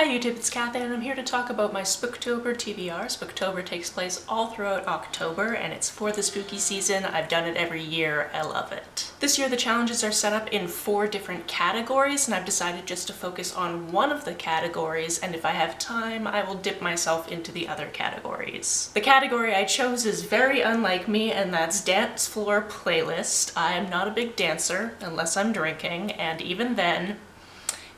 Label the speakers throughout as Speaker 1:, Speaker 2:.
Speaker 1: Hi YouTube, it's Kathy and I'm here to talk about my Sbooktober TBR. Sbooktober takes place all throughout October and it's for the spooky season. I've done it every year. I love it. This year the challenges are set up in 4 different categories and I've decided just to focus on one of the categories, and if I have time I will dip myself into the other categories. The category I chose is very unlike me, and that's Dance Floor Playlist. I am not a big dancer unless I'm drinking, and even then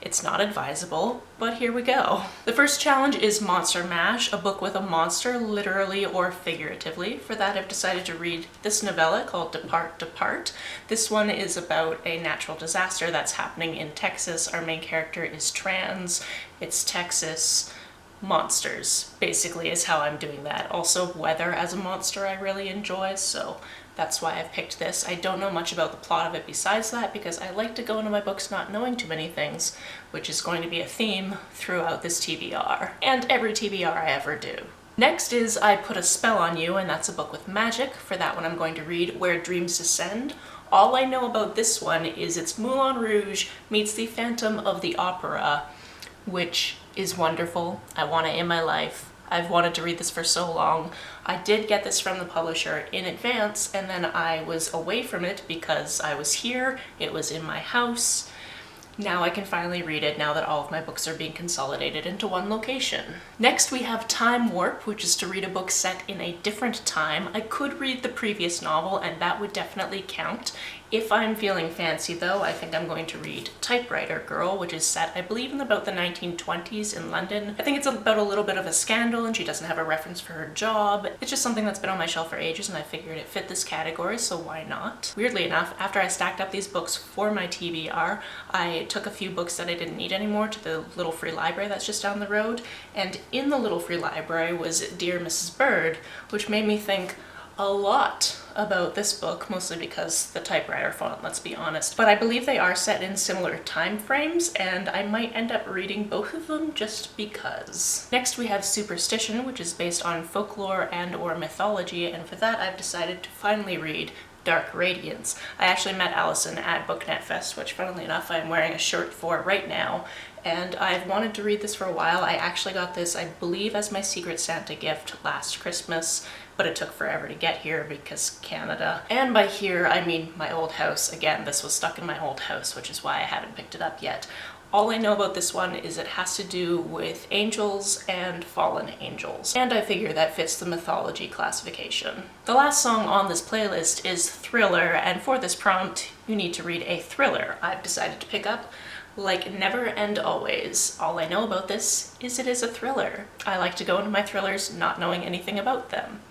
Speaker 1: it's not advisable, but here we go. The first challenge is Monster Mash, a book with a monster, literally or figuratively. For that I've decided to read this novella called Depart. This one is about a natural disaster that's happening in Texas. Our main character is trans. It's Texas. Monsters, basically, is how I'm doing that. Also, weather as a monster I really enjoy, so that's why I've picked this. I don't know much about the plot of it besides that because I like to go into my books not knowing too many things, which is going to be a theme throughout this TBR, and every TBR I ever do. Next is I Put a Spell on You, and that's a book with magic. For that one I'm going to read Where Dreams Descend. All I know about this one is it's Moulin Rouge meets the Phantom of the Opera, which is wonderful. I want it in my life. I've wanted to read this for so long. I did get this from the publisher in advance, and then I was away from it because I was here, it was in my house. Now I can finally read it now that all of my books are being consolidated into one location. Next we have Time Warp, which is to read a book set in a different time. I could read the previous novel and that would definitely count. If I'm feeling fancy though, I think I'm going to read Typewriter Girl, which is set, I believe, in about the 1920s in London. I think it's about a little bit of a scandal and she doesn't have a reference for her job. It's just something that's been on my shelf for ages and I figured it fit this category, so why not? Weirdly enough, after I stacked up these books for my TBR, I took a few books that I didn't need anymore to the little free library that's just down the road, and in the little free library was Dear Mrs. Bird, which made me think a lot about this book, mostly because the typewriter font, let's be honest. But I believe they are set in similar time frames, and I might end up reading both of them just because. Next we have Superstition, which is based on folklore and or mythology, and for that I've decided to finally read Dark Radiance. I actually met Allison at BookNet Fest, which funnily enough I'm wearing a shirt for right now, and I've wanted to read this for a while. I actually got this, I believe, as my Secret Santa gift last Christmas, but it took forever to get here because Canada. And by here, I mean my old house. Again, this was stuck in my old house, which is why I haven't picked it up yet. All I know about this one is it has to do with angels and fallen angels, and I figure that fits the mythology classification. The last song on this playlist is Thriller, and for this prompt, you need to read a thriller. I've decided to pick up Like Never and Always. All I know about this is it is a thriller. I like to go into my thrillers not knowing anything about them.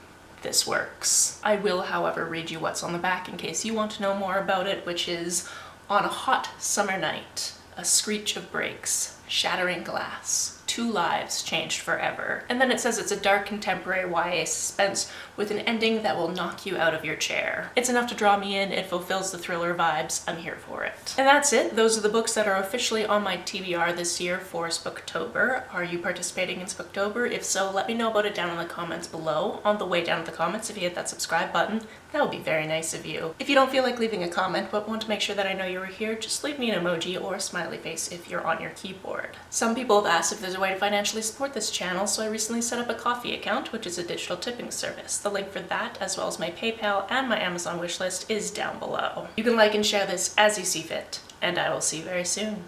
Speaker 1: This works. I will, however, read you what's on the back in case you want to know more about it, which is On a Hot Summer Night, a screech of brakes, shattering glass, 2 lives changed forever. And then it says it's a dark contemporary YA suspense with an ending that will knock you out of your chair. It's enough to draw me in, it fulfills the thriller vibes, I'm here for it. And that's it. Those are the books that are officially on my TBR this year for Sbooktober. Are you participating in Sbooktober? If so, let me know about it down in the comments below. On the way down to the comments, if you hit that subscribe button, that would be very nice of you. If you don't feel like leaving a comment but want to make sure that I know you were here, just leave me an emoji or a smiley face if you're on your keyboard. Some people have asked if there's a way to financially support this channel, so I recently set up a Ko-fi account, which is a digital tipping service. The link for that, as well as my PayPal and my Amazon wishlist, is down below. You can like and share this as you see fit, and I will see you very soon.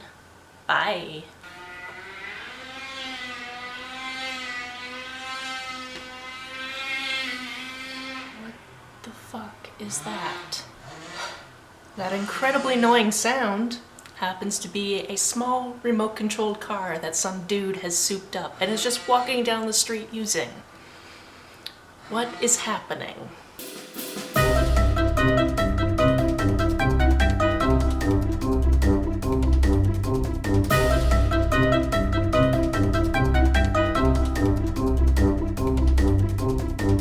Speaker 1: Bye! What the fuck is that? That incredibly annoying sound happens to be a small remote-controlled car that some dude has souped up and is just walking down the street using. What is happening?